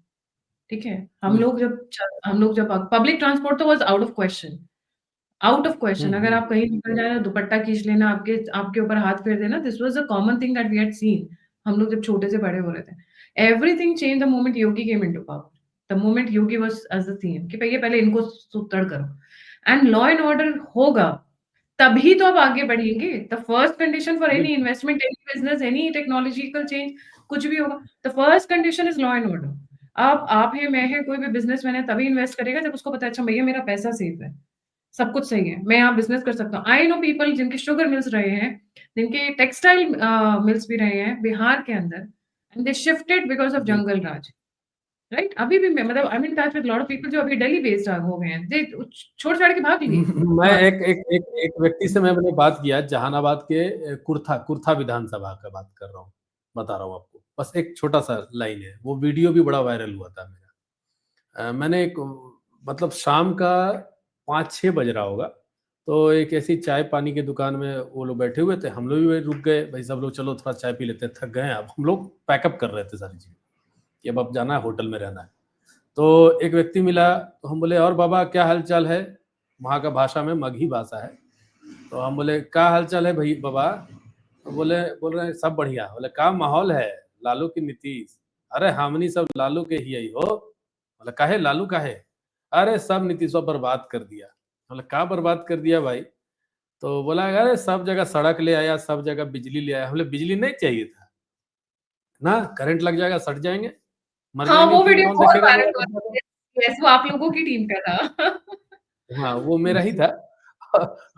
ठीक है? हम लोग जब पब्लिक ट्रांसपोर्ट तो वाज़ आउट ऑफ क्वेश्चन, अगर हुँ। आप कहीं निकल जाए ना, दुपट्टा खींच लेना, आपके आपके ऊपर हाथ फेर देना, this was a common thing that we had seen, हम लोग जब छोटे से बड़े हो रहे थे। Everything changed the moment Yogi came into power, the moment Yogi was as the CM कि भैया पहले इनको सुत्तड़ करो एंड लॉ एंड ऑर्डर होगा, तभी तो आप आगे बढ़ेंगे। The first condition for any बिल्कुल। Investment, any business, any technological change, कुछ भी होगा, the first condition is law and order. आप हैं, मैं है, कोई भी बिज़नेसमैन है तभी इन्वेस्ट करेगा जब उसको पता है अच्छा भैया मेरा पैसा सेफ है। सब कुछ सही है, मैं यहाँ बिज़नेस कर सकता हूँ। आई नो पीपल जिनके शुगर मिल्स रहे हैं, जिनके टेक्सटाइल मिल्स भी रहे हैं बिहार के अंदर and they shifted because of बिल्कुल। जंगल राज, राइट? अभी भी मैं मतलब I am in touch with lot of people जो अभी दिल्ली बेस्ड हो गए हैं। दे छोड़-छाड़ के भाग लिए मैं बाहर। एक एक एक एक व्यक्ति से मैंने बात किया जहानाबाद के कुर्था कुर्था विधानसभा का बात कर रहा हूँ, बता रहा हूँ आपको। बस एक छोटा-सा लाइन है, वो वीडियो भी बड़ा वायरल हुआ था मेरा। मैंने एक मतलब शाम का 5-6 बज रहा होगा, तो एक ऐसी चाय-पानी की दुकान में वो लोग बैठे हुए थे, हम लोग भी वहीं रुक गए, भाई सब लोग चलो थोड़ा चाय पी लेते हैं, थक गए हैं अब। हम लोग पैकअप कर रहे थे सारी चीज़ें, कि अब जाना है होटल में रहना है। तो एक व्यक्ति मिला, तो हम बोले और बाबा क्या हाल-चाल है? वहाँ का भाषा में मगही भाषा है। तो हम बोले का हाल-चाल है भई बाबा? तो बोल रहे हैं सब बढ़िया। बोले का माहौल है? लालू की नीतीश? अरे हमनी सब लालू के हियई हो। बोला काहे लालू काहे? अरे सब नीतीशवा बर्बाद कर दिया। बोला का बर्बाद कर दिया भाई? तो बोला अरे सब जगह सड़क ले आया, सब जगह बिजली ले आया। हम बोले बिजली नहीं चाहिए था, ना करंट लग जाएगा, सट जाएँगे, मर हाँ, जाएँगे वो फिर वीडियो कौन बहुत देखेगा वायरल हुआ हमारा? था। यस, वो आप लोगों की टीम का था। हाँ, वो मेरा ही जी। था।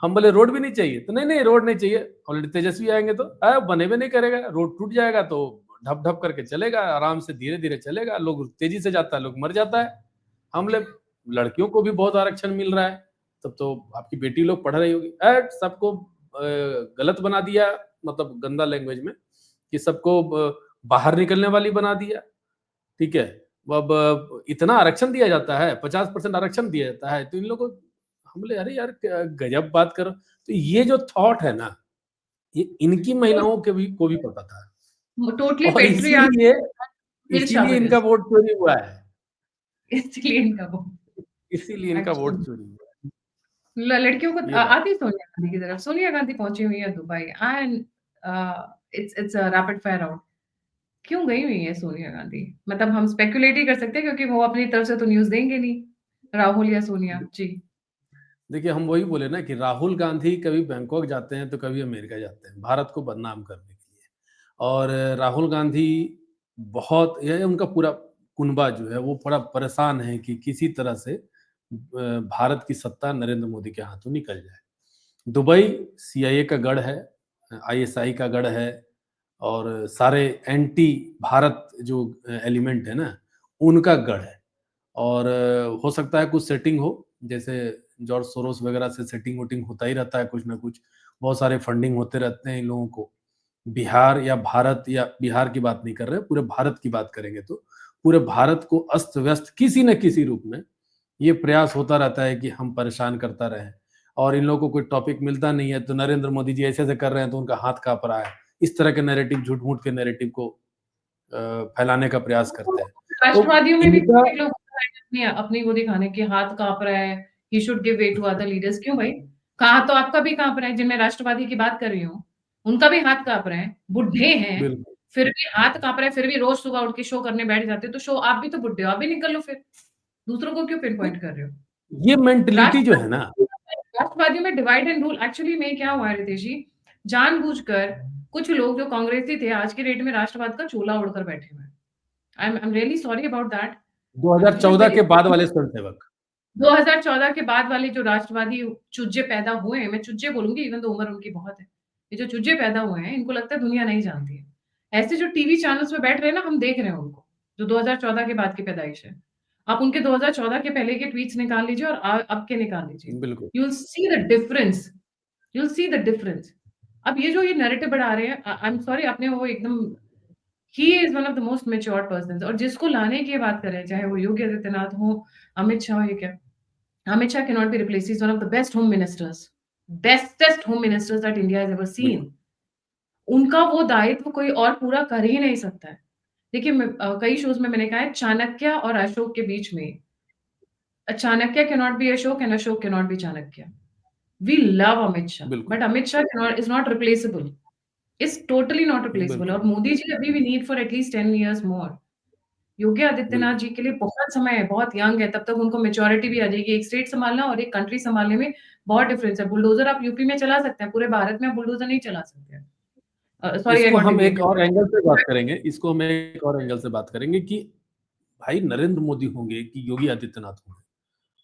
हम बोले रोड भी नहीं चाहिए, तो नहीं रोड नहीं चाहिए। ऑलरेडी तेजस्वी आएँगे तो बने भी नहीं करेगा, रोड टूट जाएगा तो ढप-ढप करके चलेगा, आराम से धीरे-धीरे चलेगा, लोग तेज़ी से जाता है, लोग मर जाता है। हम बोले लड़कियों को भी बहुत आरक्षण मिल रहा है, तब तो आपकी बेटी लोग पढ़ रही होगी। सबको गलत बना दिया, मतलब गंदा लैंग्वेज में कि सबको बाहर निकलने वाली बना दिया। ठीक है? अब इतना आरक्षण दिया जाता है, 50% आरक्षण दिया जाता है, तो इन लोगों को हम बोले अरे यार क्या गज़ब बात कर रहे हो। तो ये जो थॉट है ना, ये इनकी महिलाओं के भी को भी पता था टोटली और इसीलिए पेट्रियार्कल इसीलिए इनका शाविनिज़्म, वोट चोरी हुआ है। इसलिए इनका वो इसीलिए इनका वोट एक्चुअली चोरी हुआ है। लड़कियों को ये बात आती सोनिया गांधी की तरफ। सोनिया गांधी पहुंची हुई है Dubai and it's a rapid fire round. क्यों गई हुई है सोनिया गांधी? मतलब हम स्पेकुलेट ही कर सकते हैं क्योंकि वो अपनी तरफ से तो न्यूज़ देंगे नहीं, राहुल या सोनिया। है। जी। देखिए, हम वही बोले ना कि राहुल गांधी कभी बैंकॉक जाते हैं, तो कभी अमेरिका जाते हैं, भारत को बदनाम करने के लिए। और राहुल गांधी बहुत ये उनका पूरा कुनबा जो है, वो बड़ा परेशान है कि किसी तरह से भारत की सत्ता नरेंद्र मोदी के हाथों निकल जाए। दुबई सीआईए का गढ़ है, आईएसआई का गढ़ है और सारे एंटी भारत जो एलिमेंट है ना, उनका गढ़ है। और हो सकता है कुछ सेटिंग हो, जैसे जॉर्ज सोरोस वगैरह से सेटिंग-वोटिंग होता ही रहता है कुछ ना कुछ। बहुत सारे फंडिंग होते रहते हैं इन लोगों को। बिहार या भारत या बिहार की बात नहीं कर रहे, पूरे भारत की बात करेंगे तो, पूरे भारत को अस्त-व्यस्त किसी न किसी रूप में ये प्रयास होता रहता है कि हम परेशान करता रहें और इन लोगों को कोई टॉपिक मिलता नहीं है, तो नरेंद्र मोदी जी ऐसे-ऐसे कर रहे हैं तो उनका हाथ काँप रहा है। इस तरह के नैरेटिव झूठ-मूठ के नैरेटिव को फैलाने का प्रयास करते हैं। तो राष्ट्रवादियों में भी इनका काफ़ी लोग अपनी अपनी वो दिखाने कि हाथ काँप रहा है, he should give way to other leaders. क्यों भाई? हाथ तो आपका भी काँप रहा है, जिनमें राष्ट्रवादी की बात कर रही हूँ, उनका भी हाथ काँप रहे हैं, बुड्ढे हैं, बिल्कुल, फिर भी हाथ काँप रहा है, फिर भी रोज़ सुबह उठ के शो करने बैठ जाते हो, तो शो आप भी तो बुड्ढे हो, आप भी निकल लो फिर। दूसरों को क्यों पिन तो पॉइंट कर रहे हो? ये मेंटालिटी जो है ना राष्ट्रवादियों में डिवाइड एंड रूल एक्चुअली में क्या हुआ है रितेश जी, जानबूझकर कुछ लोग जो कांग्रेसी थे आज की डेट में राष्ट्रवाद का चोला ओढ़कर बैठे हुए हैं। I am really sorry about that. I feel 2014 very के बाद वाले स्वयंसेवक। 2014 के बाद वाले जो राष्ट्रवादी चूजे पैदा हुए हैं, मैं चूजे बोलूँगी इवन दो उम्र उनकी बहुत है। ये जो चूजे पैदा हुए हैं, इनको लगता है दुनिया नहीं जानती है। ऐसे जो टीवी चैनल्स पे बैठ रहे हैं ना, हम देख रहे हैं उनको, जो 2014 के बाद की पैदाइश है। आप उनके 2014 के पहले के ट्वीट्स निकाल लीजिए और अब के निकाल लीजिए। बिल्कुल, you will see the difference, you will see the difference. अब ये जो ये नैरेटिव बढ़ा रहे हैं, आई एम सॉरी, आपने वो एकदम he is one of the most matured persons, और जिसको लाने की बात करें, चाहे वो योगी आदित्यनाथ हो, अमित शाह हो, ये क्या, Amit Shah cannot be replaced. He's one of the best home ministers. Bestest home ministers that India has ever बिल्कुल, सीन। उनका वो दायित्व कोई और पूरा कर ही नहीं सकता है। देखिए कई शोज़ में मैंने कहा है चाणक्य और अशोक के बीच में Chanakya can not be Ashok and Ashok can not be Chanakya. We love Amit Shah, बिल्कुल, but Amit Shah is not replaceable, is totally not replaceable बिल्कुल, और मोदी जी अभी भी need for at least 10 years more. Yogi Adityanath बिल्कुल। जी के लिए बहुत समय है, बहुत यंग है, तब तक उनको मैच्योरिटी भी आ जाएगी। एक स्टेट सँभालना और एक कंट्री सँभालने में बहुत डिफरेंस है। बुलडोज़र आप यूपी में चला सकते हैं, पूरे भारत में आप बुलडोज़र नहीं चला सकते हैं। सॉरी आई इसको गॉट हम एक डिविएटेड। और एंगल से बात करेंगे, इसको हम एक और एंगल से बात करेंगे कि भाई नरेंद्र मोदी होंगे कि योगी आदित्यनाथ होंगे,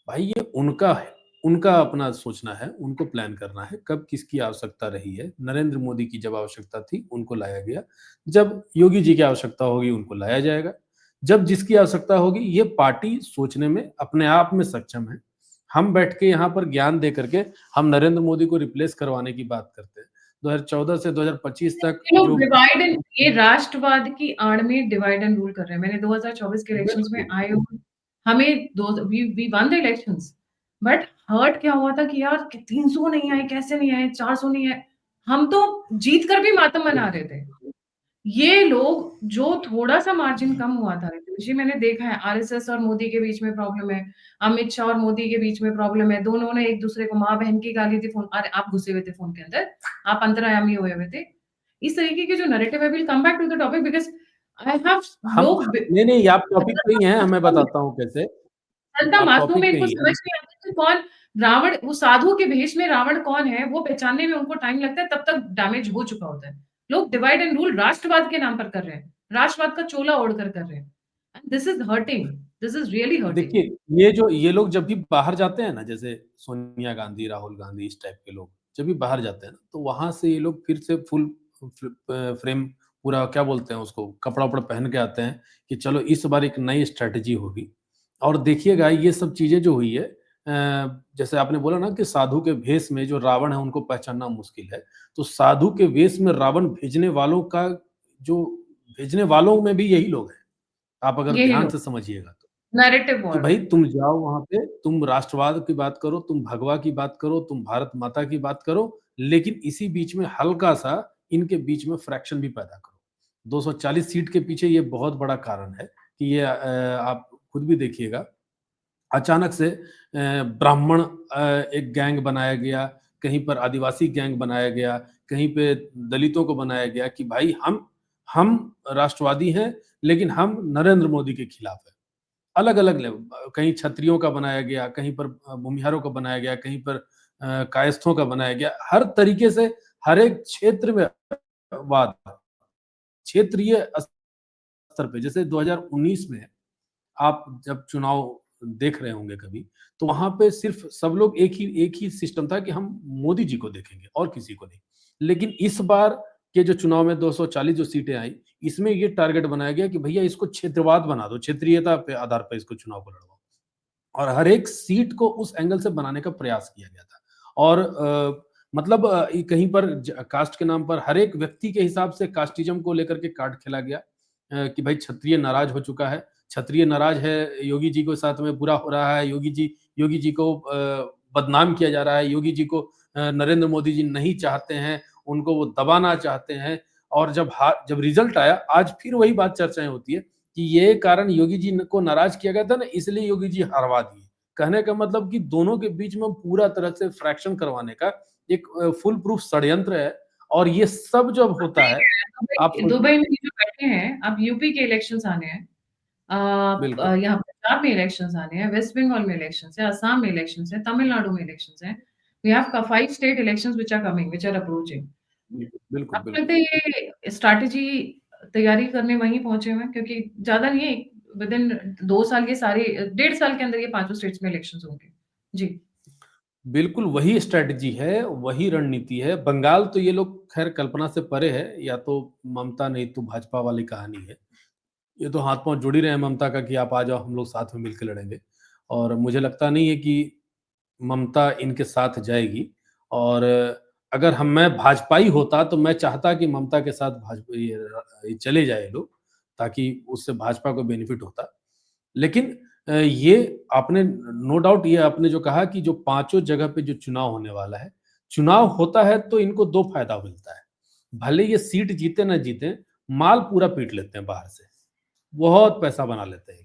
भाई ये उनका है, उनका अपना सोचना है, उनको प्लान करना है, कब किसकी आवश्यकता रही है। नरेंद्र मोदी की जब आवश्यकता थी, उनको लाया गया। जब योगी जी की आवश्यकता होगी, उनको लाया जाएगा। जब जिसकी आवश्यकता होगी, ये पार्टी सोचने में अपने आप में सक्षम है। हम बैठ के यहाँ पर ज्ञान दे करके हम नरेंद्र मोदी को रिप्लेस करवाने की बात करते हैं। 2014 से 2025 तक ये लोग जो डिवाइड एंड ये राष्ट्रवाद की आड़ में डिवाइड एंड रूल कर रहे हैं। मैंने 2024 के इलेक्शंस में बिल्कुल, आए हो हमें दो we won the elections but hurt क्या हुआ था कि यार 300 नहीं आए, कैसे नहीं आए, 400 नहीं आए। हम तो जीत कर भी मातम मना बिल्कुल, रहे थे। ये लोग जो थोड़ा-सा मार्जिन कम हुआ था, जी मैंने देखा है आरएसएस और मोदी के बीच में प्रॉब्लम है, अमित शाह और मोदी के बीच में प्रॉब्लम है, दोनों ने एक-दूसरे को माँ-बहन की गाली दी फ़ोन अरे! आप घुसे हुए थे फ़ोन के अंदर, आप अंतर्यामी हुए हुए थे। इस तरीके के जो नैरेटिव है will come back to the topic because I have हम लोग बि नहीं, नहीं, आप टॉपिक पे ही हैं, मैं बताता हूँ कैसे। संता आप मासूम है, टॉपिक पे इनको ही समझ हैं। नहीं आता कि कौन रावण वो साधु के भेष में रावण कौन है, वो पहचानने में उनको टाइम लगता है, तब तक डैमेज हो चुका होता है। लोग डिवाइड एंड रूल राष्ट्रवाद के नाम पर कर रहे हैं। राष्ट्रवाद का चोला ओढ़कर कर रहे हैं। And this is hurting, this is really hurting. देखिए, ये लोग जब भी बाहर जाते हैं ना, जैसे सोनिया गांधी, राहुल गांधी इस टाइप के लोग, जब भी बाहर जाते हैं ना, तो वहाँ से ये लोग फिर से फुल फ्रेम पूरा क्या बोलते हैं उसको, कपड़ा-वपड़ा पहन के आते हैं कि चलो इस बार एक नई स्ट्रैटेजी होगी। और देखिएगा ये सब चीज़ें जो हुई है जैसे आपने बोला ना कि साधु के भेष में जो रावण है उनको पहचानना मुश्किल है। तो साधु के वेश में रावण जो भेजने वालों में भी यही लोग हैं। आप अगर यही ध्यान लोग से समझिएगा तो। नैरेटिव कि वॉर है। भाई तुम जाओ वहाँ पे, तुम राष्ट्रवाद की बात करो, तुम भगवा की बात करो, तुम भारत माता की बात करो, लेकिन इसी बीच में हल्का-सा इनके बीच में फ्रैक्शन भी पैदा करो। 240 सीट के पीछे ये बहुत बड़ा कारण है कि ये आप खुद भी देखिएगा, अचानक से ब्राह्मण एक गैंग बनाया गया, कहीं पर आदिवासी गैंग बनाया गया, कहीं पे दलितों को बनाया गया कि भाई हम राष्ट्रवादी हैं, लेकिन हम नरेंद्र मोदी के खिलाफ हैं। अलग-अलग कहीं क्षत्रियों का बनाया गया, कहीं पर भूमिहारों का बनाया गया, कहीं पर कायस्थों का बनाया गया। हर तरीके से हर एक क्षेत्र में वाद, क्षेत्रीय स्तर पे जैसे 2019 में आप जब चुनाव देख रहे होंगे कभी, तो वहाँ पे सिर्फ़ सब लोग एक ही सिस्टम था कि हम मोदी जी को देखेंगे और किसी को नहीं। लेकिन इस बार के जो चुनाव में 240 जो सीटें आई, इसमें ये टारगेट बनाया गया कि भैया इसको क्षेत्रवाद बना दो, क्षेत्रीयता पे आधार पे इसको चुनाव को लड़वाओ। और हर एक सीट को उस एंगल से बनाने का प्रयास किया गया था। और मतलब कहीं पर कास्ट के नाम पर हर एक व्यक्ति के हिसाब से कास्टिज़्म को लेकर के कार्ड खेला गया कि भाई क्षत्रिय नाराज़ हो चुका है, क्षत्रिय नाराज़ है, योगी जी के साथ में बुरा हो रहा है, योगी जी को बदनाम किया जा रहा है, योगी जी को नरेंद्र मोदी जी नहीं चाहते हैं, उनको वो दबाना चाहते हैं। और जब रिज़ल्ट आया, आज फिर वही बात चर्चाएँ होती है कि ये कारण योगी जी को नाराज किया गया था ना, इसलिए योगी जी हरवा दिए। कहने का मतलब कि दोनों के बीच में पूरा तरह से फ्रैक्शन करवाने का एक फुल प्रूफ षड्यंत्र है। और ये सब जब होता है, आप दुबई सोचिए। दुबई में ये जो बैठे हैं, अब यूपी के इलेक्शंस आने हैं। बिल्कुल, यहाँ पंजाब में इलेक्शंस आने हैं, वेस्ट बंगाल में इलेक्शंस हैं, असम में इलेक्शंस हैं, तमिलनाडु में इलेक्शंस हैं। We have 5 state elections which are coming, which are approaching. बिल्कुल, बिल्कुल, आपको लगता बिल्कुल। है ये स्ट्रैटेजी तैयारी करने वहीं पहुँचे हुए हैं? क्योंकि ज़्यादा नहीं है, विदिन 2 साल ये सारे 1.5 साल के अंदर ये पाँचों स्टेट्स में इलेक्शंस होंगे। जी। बिल्कुल वही स्ट्रैटेजी है, वही रणनीति है। बंगाल तो ये लोग ख़ैर कल्पना से परे है, या तो ममता नहीं तो भाजपा वाली कहानी है। ये तो हाथ-पाँव जोड़ ही रहे हैं ममता का कि आप आ जाओ, हम लोग साथ में मिलके लड़ेंगे। और मुझे लगता नहीं है कि ममता इनके साथ जाएगी। और अगर मैं भाजपाई होता तो मैं चाहता कि ममता के साथ ये चले जाएँ लोग, ताकि उससे भाजपा को बेनिफिट होता। लेकिन ये आपने नो डाउट ये आपने जो कहा कि जो पाँचों जगह पे जो चुनाव होने वाला है, चुनाव होता है तो इनको दो फायदा मिलता है, भले ये सीट जीते ना जीते, माल पूरा पीट लेते हैं बाहर से, बहुत पैसा बना लेते हैं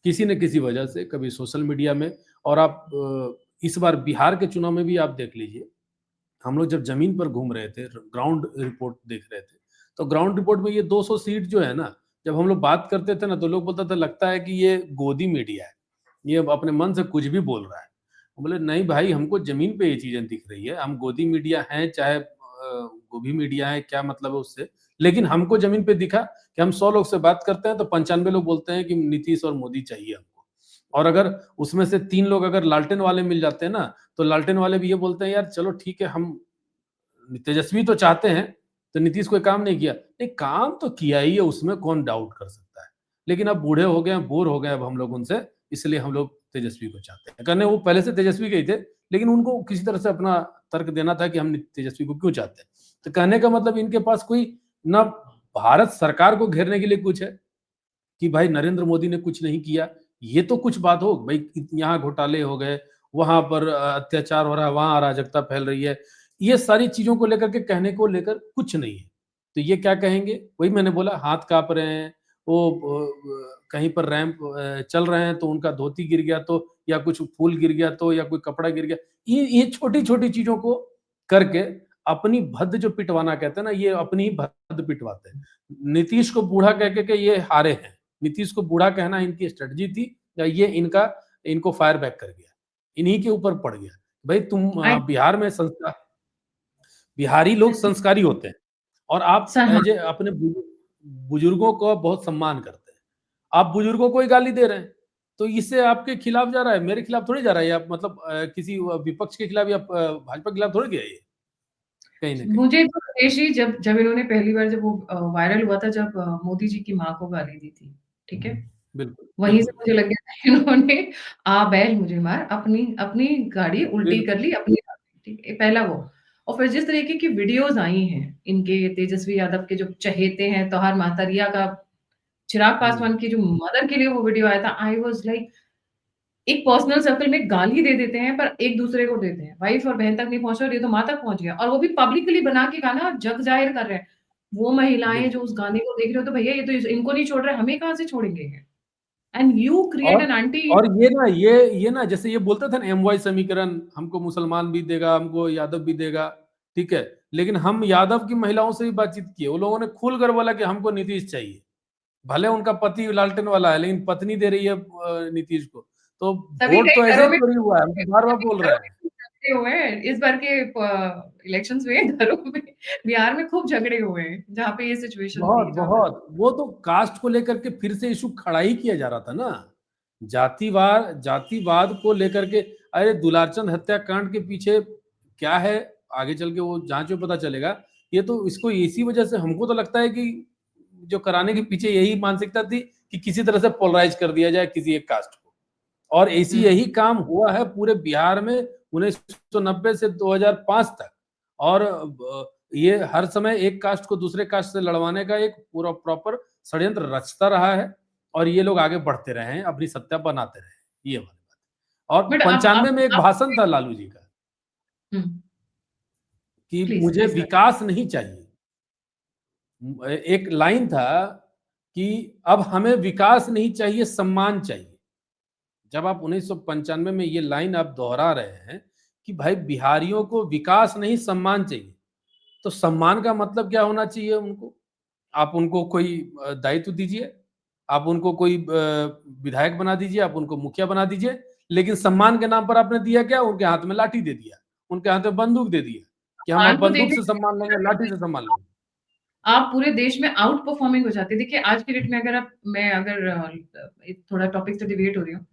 किसी न किसी वजह से, कभी सोशल मीडिया में। और आप इस बार बिहार के चुनाव में भी आप देख लीजिए, हम लोग जब जमीन पर घूम रहे थे, ग्राउंड रिपोर्ट देख रहे थे, तो ग्राउंड रिपोर्ट में ये 200 सीट जो है ना, जब हम लोग बात करते थे ना, तो लोग बोलता था लगता है कि ये गोदी मीडिया है, ये अब अपने मन से कुछ भी बोल रहा है। बोले नहीं भाई, हमको जमीन पे ये चीजें दिख रही है, हम गोदी मीडिया हैं चाहे गोभी मीडिया है, क्या मतलब है उससे, लेकिन हमको जमीन पे दिखा कि हम 100 लोग से बात करते हैं तो 95 लोग बोलते हैं कि नीतीश और मोदी चाहिए हमको। और अगर उसमें से 3 लोग अगर लालटेन वाले मिल जाते हैं ना, तो लालटेन वाले भी ये बोलते हैं यार चलो ठीक है, हम तेजस्वी तो चाहते हैं, तो नीतीश कोई काम नहीं किया। नहीं, काम तो किया ही है, उसमें कौन डाउट कर सकता है। लेकिन अब बूढ़े हो गए हैं, बोर हो गए अब हम लोग उनसे, इसलिए हम लोग तेजस्वी को चाहते हैं। कहने वो पहले से तेजस्वी के ही थे, लेकिन उनको किसी तरह से अपना तर्क देना था कि हम तेजस्वी को क्यों चाहते हैं। तो कहने का मतलब इनके पास कोई ना भारत सरकार को घेरने के लिए कुछ है, कि भाई नरेंद्र मोदी ने कुछ नहीं किया, ये तो कुछ बात हो भाई, यहाँ घोटाले हो गए, वहां पर अत्याचार हो रहा है, वहां अराजकता फैल रही है, ये सारी चीजों को लेकर के कहने को लेकर कुछ नहीं है। तो ये क्या कहेंगे, वही मैंने बोला, हाथ कांप रहे हैं, वो कहीं पर रैंप चल रहे हैं तो उनका धोती गिर गया तो, या कुछ फूल गिर गया तो, या कोई कपड़ा गिर गया, ये छोटी छोटी चीजों को करके अपनी भद्द जो पिटवाना कहते हैं ना, ये अपनी ही भद्द पिटवाते हैं। नीतीश को बूढ़ा कह के ये हारे हैं, नीतीश को बूढ़ा कहना इनकी स्ट्रेटजी थी, या ये इनका इनको फायर बैक कर गया, इन्हीं के ऊपर पड़ गया। भाई तुम आई बिहार में संस्कार, बिहारी लोग संस्कारी होते हैं, और आप सर हाँ, एज ए अपने बुजुर्गों को बहुत सम्मान करते हैं। आप बुजुर्गों को ही गाली दे रहे हैं, तो इससे आपके खिलाफ जा रहा है, मेरे खिलाफ थोड़ी जा रहा है, या मतलब किसी विपक्ष के खिलाफ या भाजपा के खिलाफ थोड़ी गया ये, कहीं ना कहीं। मुझे तो रमेश जी, जब जब इन्होंने पहली बार जब वो वायरल हुआ था, जब मोदी जी की माँ को गाली दी थी, ठीक है? बिल्कुल वहीं से बिल्कुल मुझे लग गया था इन्होंने आ बैल मुझे मार, अपनी अपनी गाड़ी उल्टी कर बिल्कुल ली अपनी हाथ में, ठीक है? पहला वो। और फिर जिस तरीके की वीडियोज़ आई हैं, इनके तेजस्वी यादव के जो चहेते हैं, तोहार मातरिया का, चिराग हम्म, पासवान की जो मदर के लिए वो वीडियो आया था, आई वाज़ लाइक, एक पर्सनल सर्कल में गाली दे देते हैं, पर एक-दूसरे को देते हैं। वाइफ और बहन तक नहीं पहुँचा और ये तो माँ तक पहुँच गया, और वो भी पब्लिकली बना के गाना जग ज़ाहिर कर रहे हैं। वो महिलाएँ जो बिल्कुल। उस गाने को देख रहे हो, तो भैया ये तो इनको नहीं छोड़ रहे, हमें कहाँ से छोड़ेंगे ये? एंड यू क्रिएट और एन एंटी। और ये ना जैसे ये बोलते थे ना, एमवाई समीकरण, हमको मुसलमान भी देगा, हमको यादव भी देगा, ठीक है, लेकिन हम यादव की महिलाओं से भी बातचीत किए, वो लोगों ने खुलकर बोला कि हमको नीतीश चाहिए। भले उनका पति लालटेन वाला है, लेकिन पत्नी दे रही है नीतीश को, तो तभी वोट कई तो ऐसे ही घरों में चोरी हुआ है, हम तो बार बार तभी बोल रहे घरों हैं। में खूब झगड़े हुए हैं। इस बार के इलेक्शंस में घरों में, बिहार में खूब झगड़े हुए हैं, जहाँ पे ये सिचुएशन बहुत थी, जहाँ पे बहुत, वो तो कास्ट को लेकर के फिर से इशू खड़ा ही किया जा रहा था ना, जातिवाद को लेकर के। अरे दुलारचंद हत्याकांड के पीछे क्या है, आगे चल के वो जांच में पता चलेगा। ये तो इसको इसी वजह से हमको तो लगता है कि जो कराने के पीछे यही मानसिकता थी कि किसी तरह से पोलराइज कर दिया जाए किसी एक कास्ट को, और ऐसी हुँ। यही काम हुआ है पूरे बिहार में 1990 से 2005 तक। और ये हर समय एक कास्ट को दूसरे कास्ट से लड़वाने का एक पूरा प्रॉपर षड्यंत्र रचता रहा है, और ये लोग आगे बढ़ते रहे हैं, अपनी सत्ता बनाते रहे हैं, ये वाली बात। और बट अब 95 में एक भाषण था लालू जी का, हुँ, कि प्लीज़, मुझे प्लीज़ करें। विकास नहीं चाहिए। एक लाइन था कि अब हमें विकास नहीं चाहिए, सम्मान चाहिए। जब आप 1995 में ये लाइन आप दोहरा रहे हैं कि भाई बिहारियों को विकास नहीं सम्मान चाहिए, तो सम्मान का मतलब क्या होना चाहिए उनको? आप उनको कोई दायित्व दीजिए, आप उनको कोई विधायक बना दीजिए, आप उनको मुखिया बना दीजिए, लेकिन सम्मान के नाम पर आपने दिया क्या? उनके हाथ में लाठी दे दिया, उनके हाथ में बंदूक दे दिया, कि हम अब सम्मान तो बंदूक देते से सम्मान लेंगे, लाठी से सम्मान लेंगे। आप पूरे देश में आउट परफॉर्मिंग हो जाते हैं। देखिए, आज की डेट में अगर आप मैं अगर एक थोड़ा टॉपिक से डिविएट हो रही हूँ।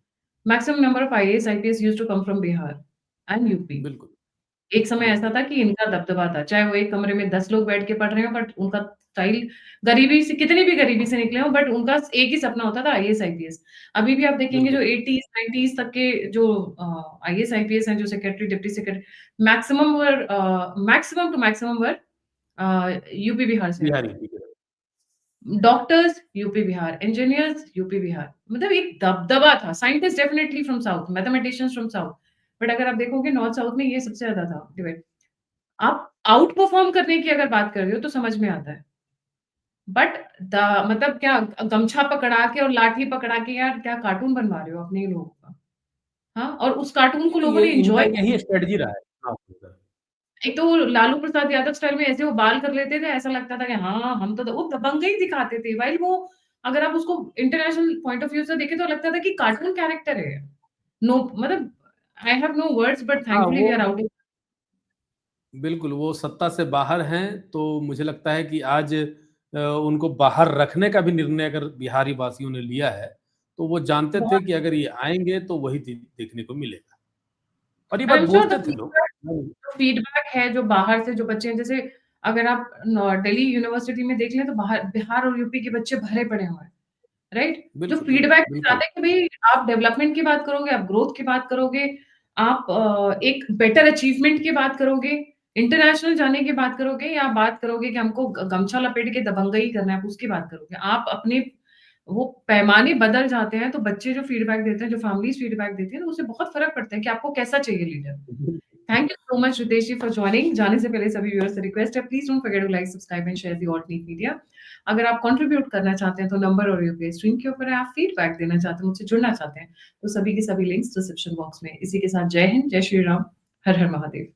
Maximum number of IAS, IPS used to come from Bihar and UP. बिल्कुल, एक समय ऐसा बिल्कुल, था कि इनका दबदबा था, चाहे वो एक कमरे में 10 लोग बैठ के पढ़ रहे हों, बट उनका स्टाइल, गरीबी से, कितनी भी गरीबी से निकले हों, बट उनका एक ही सपना होता था, आईएएस, आईपीएस। अभी भी आप देखेंगे जो बिल्कुल। 80s, 90s तक के जो आईएएस, आईपीएस हैं, जो secretary, deputy secretary, maximum to maximum were UP Bihar से आए बिहारी, थे। Bihari. Doctors UP Bihar, engineers UP Bihar, मतलब एक दबदबा था। Scientist definitely from south, mathematicians from south, but अगर आप देखोगे नॉर्थ साउथ में ये सबसे ज्यादा था डिवाइड। आप आउट परफॉर्म करने की अगर बात कर रहे हो तो समझ में आता है। बट द मतलब क्या गमछा पकड़ा के और लाठी पकड़ा के यार क्या कार्टून बनवा रहे हो अपने ही लोगों का? हाँ, और उस कार्टून को तो लोगों ये ने इनका एन्जॉय। यही स्ट्रैटेजी रहा है चुनाव को लेकर। एक तो वो लालू प्रसाद यादव स्टाइल में ऐसे वो बाल कर लेते थे, ऐसा लगता था कि हाँ, हम तो वो दबंगई दिखाते थे। व्हाइल वो अगर आप उसको इंटरनेशनल पॉइंट ऑफ व्यू से देखें तो लगता था कि कार्टून कैरेक्टर है। नो मतलब I have no words but हाँ, थैंकफुली वी आर वो आउट। बिल्कुल, वो सत्ता से बाहर हैं, तो मुझे लगता है कि आज उनको बाहर रखने का भी निर्णय अगर बिहारी वासियों ने लिया है, तो वो जानते थे बहुत कि अगर ये आएँगे तो वही देखने को मिलेगा। और ये आई बात एम श्योर बोलते द थे लोग। हुँ, फीडबैक है जो बाहर से जो बच्चे हैं, जैसे अगर आप दिल्ली यूनिवर्सिटी में देख लें तो बाहर बिहार और यूपी के बच्चे भरे पड़े हुए हैं। राइट? जो बिल्कुल, फीडबैक बिल्कुल। चाहते हैं कि भई आप डेवलपमेंट की बात करोगे, आप ग्रोथ की बात करोगे, आप एक बेटर अचीवमेंट की बात करोगे, इंटरनेशनल जाने की बात करोगे या बात करोगे कि हमको गमछा लपेट के दबंगई करना है, आप उसकी बात करोगे। आप अपने वो पैमाने बदल जाते हैं, तो बच्चे जो फीडबैक देते हैं, जो फैमिलीज़ फीडबैक देती हैं, तो उससे बहुत फ़र्क पड़ता है कि आपको कैसा चाहिए लीडर। बिल्कुल। Thank you so much Ritesh ji for joining. जाने से पहले सभी व्यूअर्स से रिक्वेस्ट है, please don't forget to like, subscribe and share the Alt Neat Media. अगर आप कंट्रीब्यूट करना चाहते हैं तो नंबर और यूपीआई स्क्रीन के ऊपर है, आप फीडबैक देना चाहते हैं, मुझसे जुड़ना चाहते हैं, तो सभी के सभी लिंक्स डिस्क्रिप्शन बॉक्स में। इसी के साथ जय हिंद, जय श्री राम, हर हर महादेव।